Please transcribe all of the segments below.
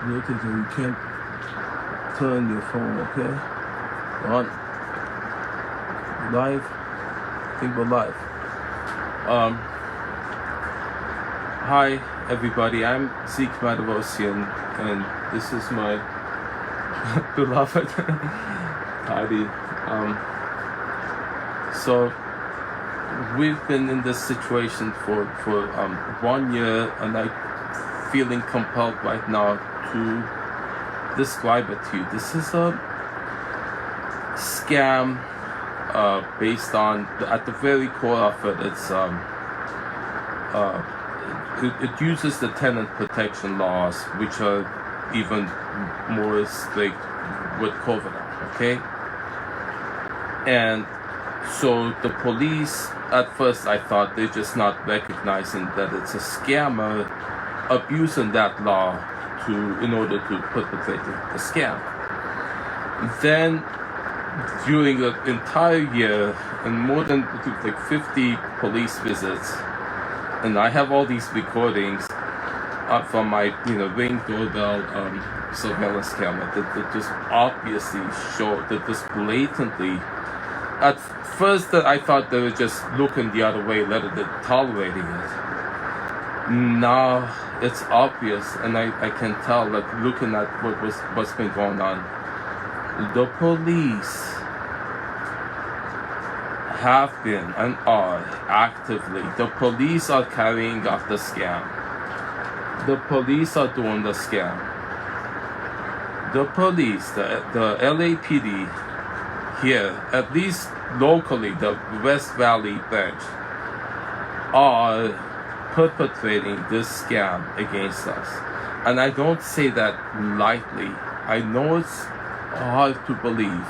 Notice that you can't turn your phone, okay? On. Live? I think we're live. Hi everybody, I'm Zeke Madavosian, and this is my beloved Heidi. So we've been in this situation for 1 year, and I'm feeling compelled right now to describe it to you. This is a scam based on, at the very core of it, it uses the tenant protection laws, which are even more strict with covert, okay? And so the police, at first I thought they're just not recognizing that it's a scammer abusing that law in order to perpetrate the scam. Then during the entire year, and more than like 50 police visits, and I have all these recordings from my Ring doorbell surveillance camera that just obviously show that this blatantly. At first, I thought they were just looking the other way, rather than tolerating it. Now it's obvious, and I can tell, like looking at what's been going on. The police have been and are actively. The police are carrying out the scam. The police are doing the scam. The police, the LAPD here, at least locally, the West Valley branch, are perpetrating this scam against us. And I don't say that lightly. I know it's hard to believe.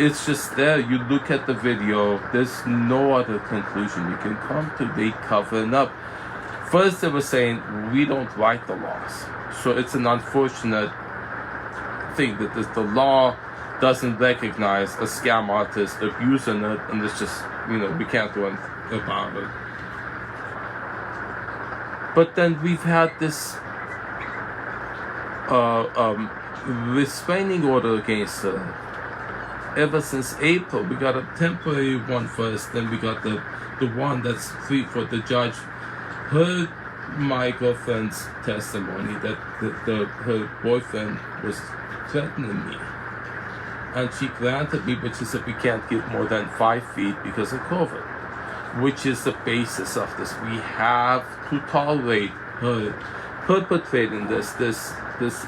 It's just there. You look at the video, there's no other conclusion you can come to. They covering up. First they were saying, we don't write the laws. So it's an unfortunate thing that the law doesn't recognize a scam artist abusing it, and it's just, we can't do anything about it. But then we've had this restraining order against her ever since April. We got a temporary one first, then we got the one that's free for the judge. Heard my girlfriend's testimony that her boyfriend was threatening me, and she granted me, but she said we can't get more than 5 feet because of COVID, which is the basis of this. We have to tolerate her perpetrating this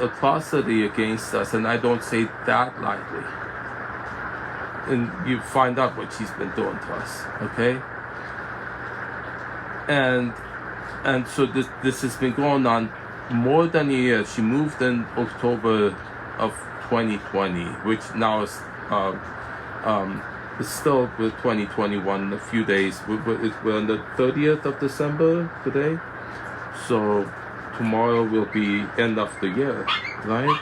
atrocity against us, and I don't say that lightly. And you find out what she's been doing to us, okay? And so this has been going on more than a year. She moved in October of 2020, which now is still with 2021 in a few days. We're on the 30th of December today, so tomorrow will be end of the year, right?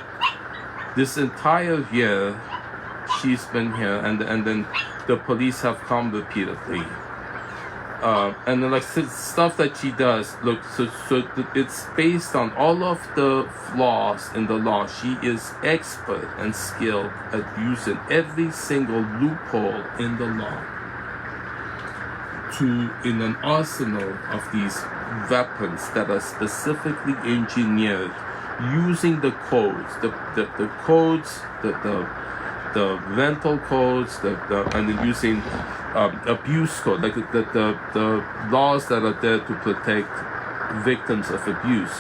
This entire year she's been here, and then the police have come repeatedly. And then, like, stuff that she does, look, so it's based on all of the flaws in the law. She is expert and skilled at using every single loophole in the law in an arsenal of these weapons that are specifically engineered using the codes, the codes, the rental codes, and then using abuse code, like the laws that are there to protect victims of abuse.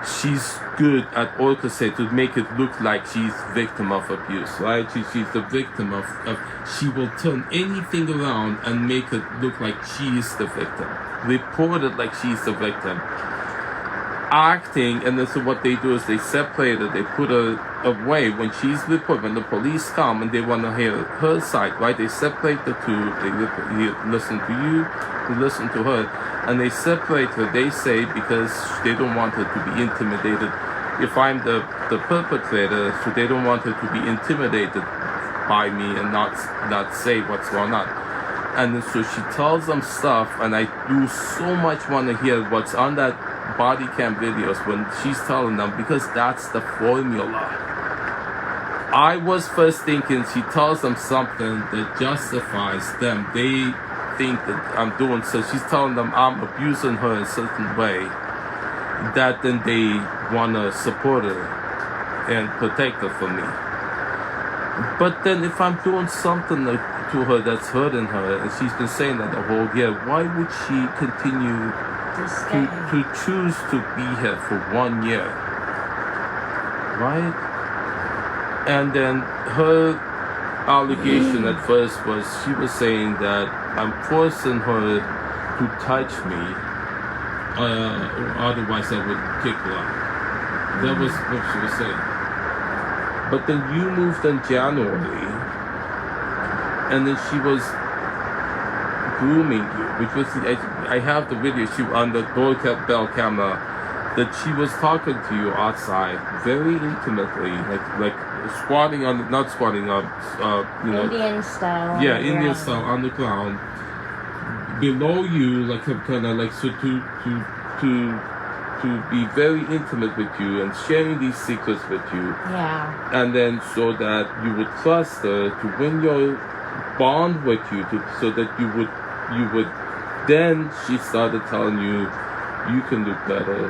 She's good at orchestrating to make it look like she's victim of abuse, right? She's the victim of she will turn anything around and make it look like she's the victim, report it like she's the victim, acting. And then so what they do is they separate her, they put her away when she's reported. When the police come and they want to hear her side, right, they separate the two. They listen to you, they listen to her, and they separate her. They say because they don't want her to be intimidated. If I'm the perpetrator, so they don't want her to be intimidated by me and not say what's going on. And so she tells them stuff, and I do so much want to hear what's on that body cam videos when she's telling them, because that's the formula. I was first thinking she tells them something that justifies them. They think that I'm doing so. She's telling them I'm abusing her in a certain way, that then they want to support her and protect her from me. But then if I'm doing something to her that's hurting her, and she's been saying that the whole year, why would she continue to choose to be here for 1 year? Right? And then her allegation at first was, she was saying that I'm forcing her to touch me, otherwise I would kick her out. That was what she was saying. But then you moved in January, and then she was grooming you, which was, I have the video, she on the doorbell camera, that she was talking to you outside very intimately, like squatting on, not squatting up, Indian style. Yeah, Indian style on the ground, below you, like kind of like, so to be very intimate with you and sharing these secrets with you. Yeah. And then so that you would trust her to win your bond with you, so that you would, then she started telling you, you can do better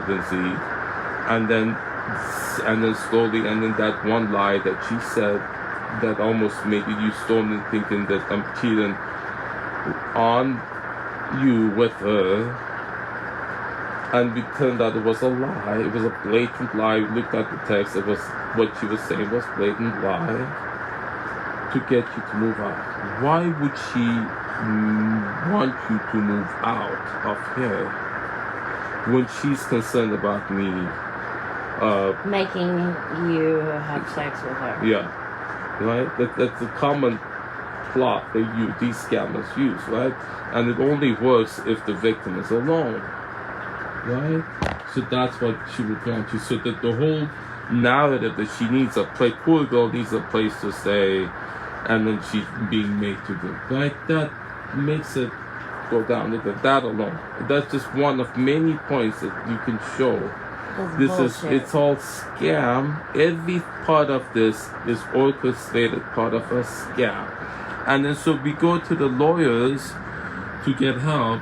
than Z. And then slowly, and then that one lie that she said that almost made you storm thinking that I'm cheating on you with her. And it turned out it was a lie. It was a blatant lie. We looked at the text. It was what she was saying was blatant lie to get you to move out. Why would she want you to move out of here when she's concerned about me making you have sex with her? Yeah, right. That's a common plot that these scammers use, right? And it only works if the victim is alone. Right? So that's what she would want you. So that the whole narrative that she needs a place, poor girl needs a place to stay, and then she's being made to do, right? That makes it go down to that alone. That's just one of many points that you can show. It's all scam. Every part of this is orchestrated part of a scam. And then so we go to the lawyers to get help.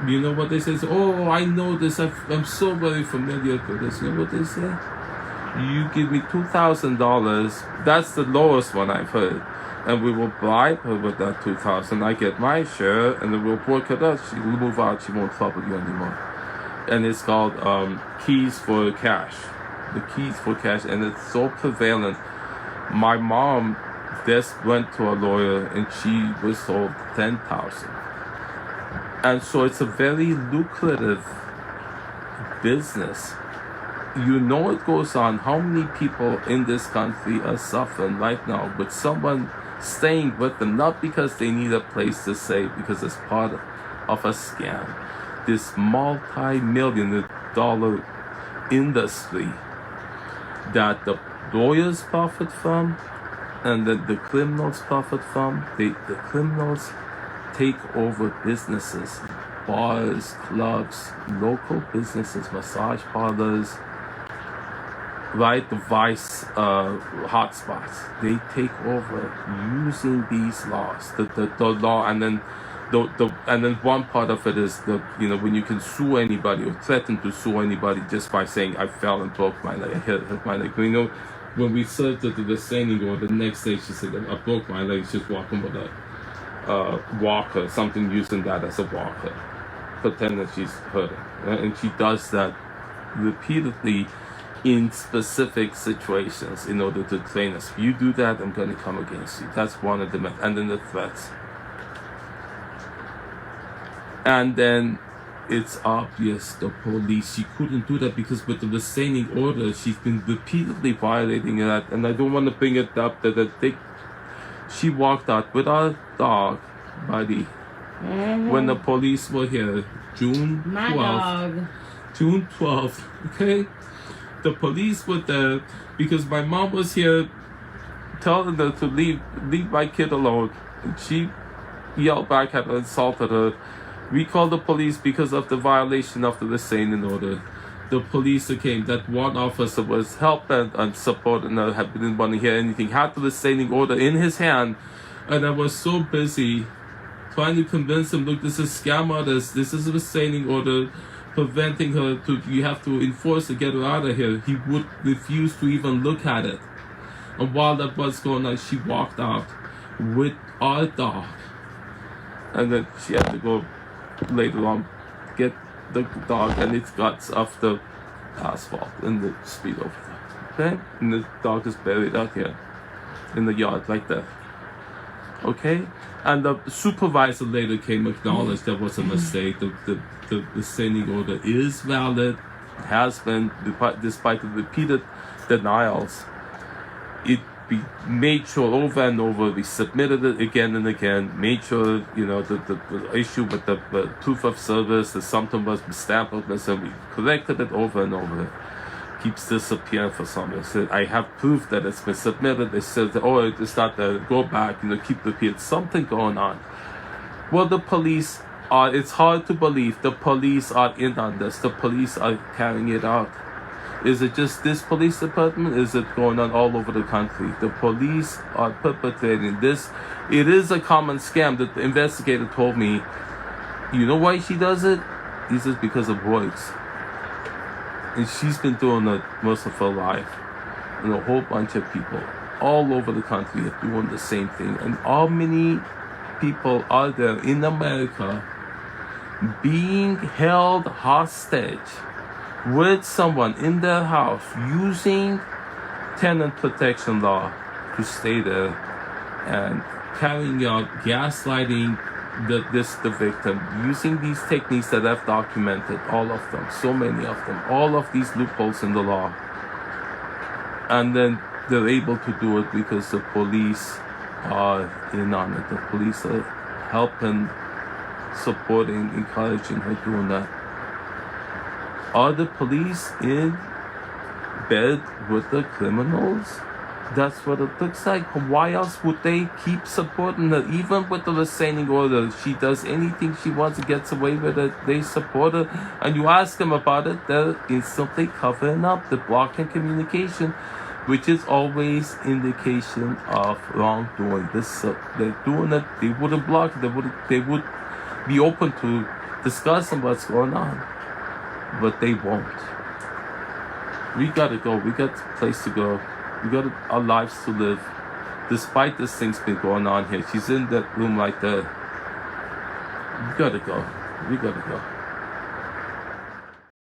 You know what they say? Oh, I know this. I'm so very familiar with this. You know what they say? You give me $2,000. That's the lowest one I've heard. And we will bribe her with that $2,000. I get my share, and then we'll work it out. She will move out. She won't trouble you anymore. And it's called keys for cash. The keys for cash. And it's so prevalent. My mom just went to a lawyer, and she was sold $10,000. And so it's a very lucrative business. You know it goes on. How many people in this country are suffering right now with someone staying with them, not because they need a place to stay, because it's part of a scam. This multi-million-dollar industry that the lawyers profit from, and that the criminals profit from. The criminals take over businesses, bars, clubs, local businesses, massage parlors, right? The vice hotspots. They take over using these laws, the law, and then and then one part of it is when you can sue anybody or threaten to sue anybody just by saying I fell and broke my leg, I hit my leg. When we served her to the restraining order, the next day she said I broke my leg. She's walking with a walker, something using that as a walker, pretend that she's hurting, and she does that repeatedly in specific situations in order to train us. If you do that, I'm going to come against you. That's one of them. And then the threats. And then it's obvious the police, she couldn't do that because with the restraining order, she's been repeatedly violating that. And I don't want to bring it up that she walked out with our dog, Buddy, when the police were here, June 12th, okay? The police were there because my mom was here telling her to leave my kid alone. And she yelled back at her, insulted her. We called the police because of the violation of the restraining order. The police came. That one officer was helping and supporting her, didn't want to hear anything, had the restraining order in his hand, and I was so busy trying to convince him, look, this is scam artist, this is a restraining order preventing her you have to enforce to get her out of here. He would refuse to even look at it. And while that was going on, she walked out with our dog. And then she had to go later on get the dog and its guts off the asphalt in the speed over there. Okay? And the dog is buried out here in the yard like that. Okay? And the supervisor later came acknowledged there was a mistake. The restraining order is valid, has been, despite the repeated denials. It be made sure over and over, we submitted it again and again, made sure, the issue with the proof of service, that something was stamped with this, and we corrected it over and over. It keeps disappearing for some reason. I have proof that it's been submitted. They said, oh, it's not there, go back, keep repeating. Something going on. Well, the police are, it's hard to believe, the police are in on this. The police are carrying it out. Is it just this police department? Is it going on all over the country? The police are perpetrating this. It is a common scam that the investigator told me. You know why she does it? He says because of works. And she's been doing it most of her life. And a whole bunch of people all over the country are doing the same thing. And how many people are there in America being held hostage with someone in their house using tenant protection law to stay there and carrying out gaslighting the victim, using these techniques that I've documented, all of them, so many of them, all of these loopholes in the law. And then they're able to do it because the police are in on it. The police are helping, supporting, encouraging her doing that. Are the police in bed with the criminals? That's what it looks like. Why else would they keep supporting her? Even with the restraining order, she does anything she wants and gets away with it. They support her. And you ask them about it, they're instantly covering up. They're blocking communication, which is always indication of wrongdoing. They're doing it. They wouldn't block it. They would be open to discussing what's going on. But they won't. We gotta go. We got a place to go. We got our lives to live. Despite this thing's been going on here. She's in that room right there. We gotta go. We gotta go.